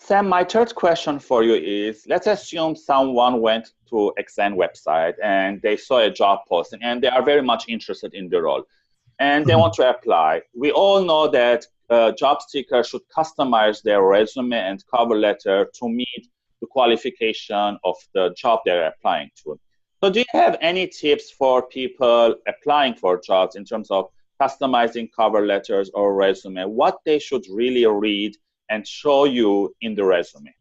Sam, my third question for you is, let's assume someone went to XN website and they saw a job posting and they are very much interested in the role and they want to apply. We all know that job seekers should customize their resume and cover letter to meet the qualification of the job they're applying to. So do you have any tips for people applying for jobs in terms of customizing cover letters or resume, what they should really read and show you in the resume?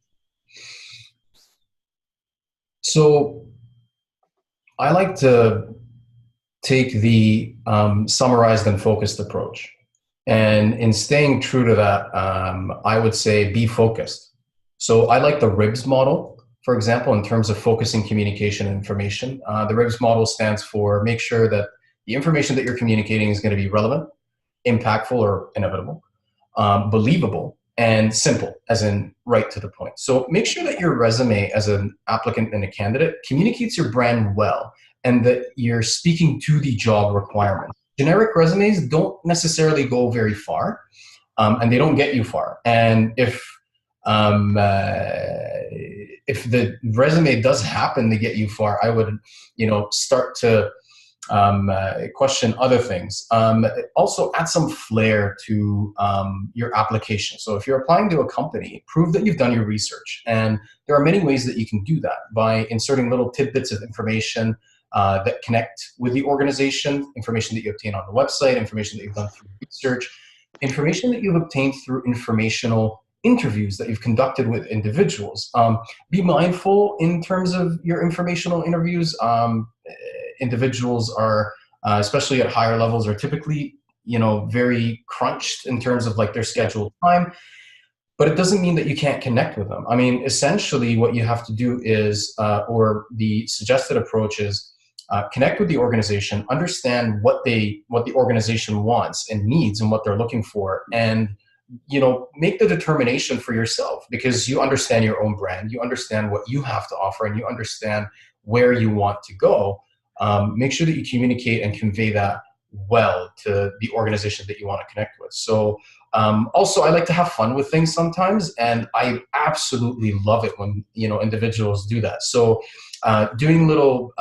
So I like to take the summarized and focused approach. And in staying true to that, I would say be focused. So I like the RIBS model, for example, in terms of focusing communication and information. The RIBS model stands for make sure that the information that you're communicating is going to be relevant, impactful or inevitable, believable, and simple, as in right to the point. So make sure that your resume as an applicant and a candidate communicates your brand well and that you're speaking to the job requirements. Generic resumes don't necessarily go very far, and they don't get you far. And if the resume does happen to get you far, I would, start to question other things. Also add some flair to your application. So if you're applying to a company, prove that you've done your research. And there are many ways that you can do that by inserting little tidbits of information that connect with the organization, information that you obtain on the website, information that you've done through research, information that you've obtained through informational interviews that you've conducted with individuals. Be mindful in terms of your informational interviews. Individuals are, especially at higher levels, are typically, very crunched in terms of like their scheduled time, but it doesn't mean that you can't connect with them. I mean, essentially what you have to do is, or the suggested approach is, connect with the organization, understand what the organization wants and needs and what they're looking for, and make the determination for yourself because you understand your own brand, you understand what you have to offer, and you understand where you want to go. Make sure that you communicate and convey that well to the organization that you want to connect with. So also, I like to have fun with things sometimes, and I absolutely love it when individuals do that. So doing little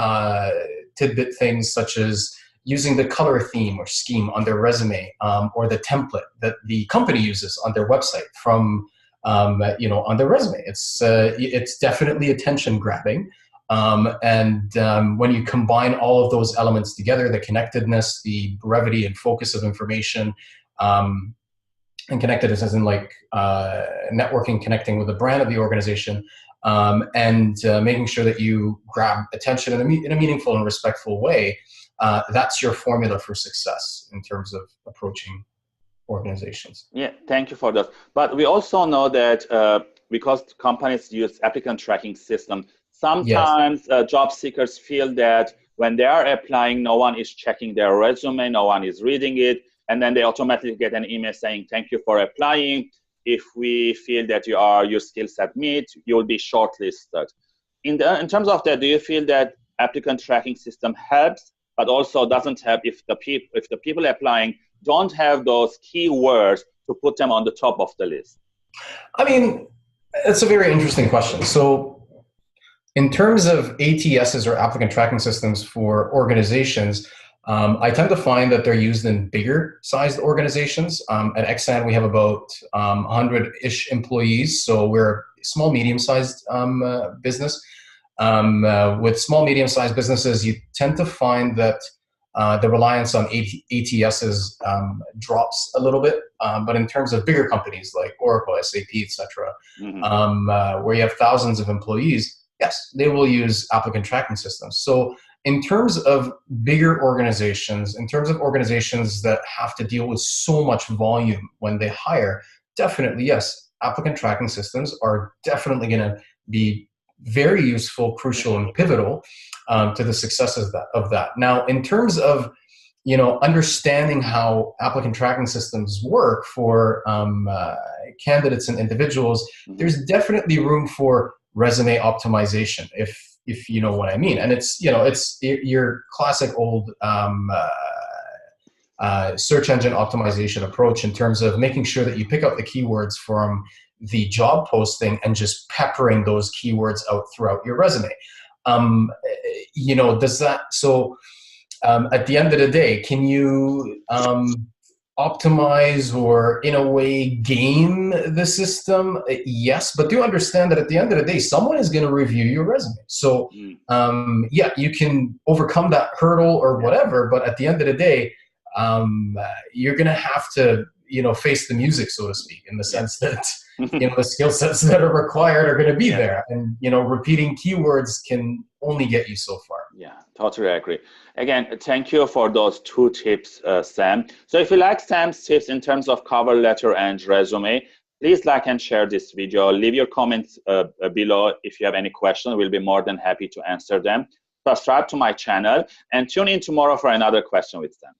tidbit things such as using the color theme or scheme on their resume, or the template that the company uses on their website from on their resume. It's definitely attention grabbing. When you combine all of those elements together, the connectedness, the brevity and focus of information, and connectedness as in like networking, connecting with the brand of the organization, and making sure that you grab attention in a meaningful and respectful way, that's your formula for success in terms of approaching organizations. Yeah, thank you for that. But we also know that because companies use applicant tracking system, sometimes job seekers feel that when they are applying, no one is checking their resume, no one is reading it, and then they automatically get an email saying, thank you for applying. If we feel that your skill set meet, you'll be shortlisted. In terms of that, do you feel that applicant tracking system helps, but also doesn't help if the people applying don't have those keywords to put them on the top of the list? I mean, it's a very interesting question. So in terms of ATSs or applicant tracking systems for organizations, I tend to find that they're used in bigger sized organizations. At XN, we have about 100-ish employees. So we're a small, medium-sized business. With small, medium-sized businesses, you tend to find that the reliance on ATSs drops a little bit. But in terms of bigger companies like Oracle, SAP, etc., where you have thousands of employees, yes, they will use applicant tracking systems. So in terms of bigger organizations, in terms of organizations that have to deal with so much volume when they hire, definitely, yes, applicant tracking systems are definitely going to be very useful, crucial, and pivotal to the success of that. Now, in terms of understanding how applicant tracking systems work for candidates and individuals, there's definitely room for resume optimization, if you know what I mean. And it's your classic old search engine optimization approach in terms of making sure that you pick up the keywords from the job posting and just peppering those keywords out throughout your resume. You know, does that, so at the end of the day, can you optimize or in a way game the system? Yes, but do understand that at the end of the day, someone is going to review your resume. So yeah, you can overcome that hurdle or whatever, but at the end of the day, you're going to have to, you know, face the music, so to speak, in the sense that, you know, the skill sets that are required are going to be there. And, you know, repeating keywords can only get you so far. Yeah, totally agree. Again, thank you for those 2 tips, Sam. So if you like Sam's tips in terms of cover letter and resume, please like and share this video. Leave your comments below if you have any questions. We'll be more than happy to answer them. Subscribe to my channel and tune in tomorrow for another question with Sam.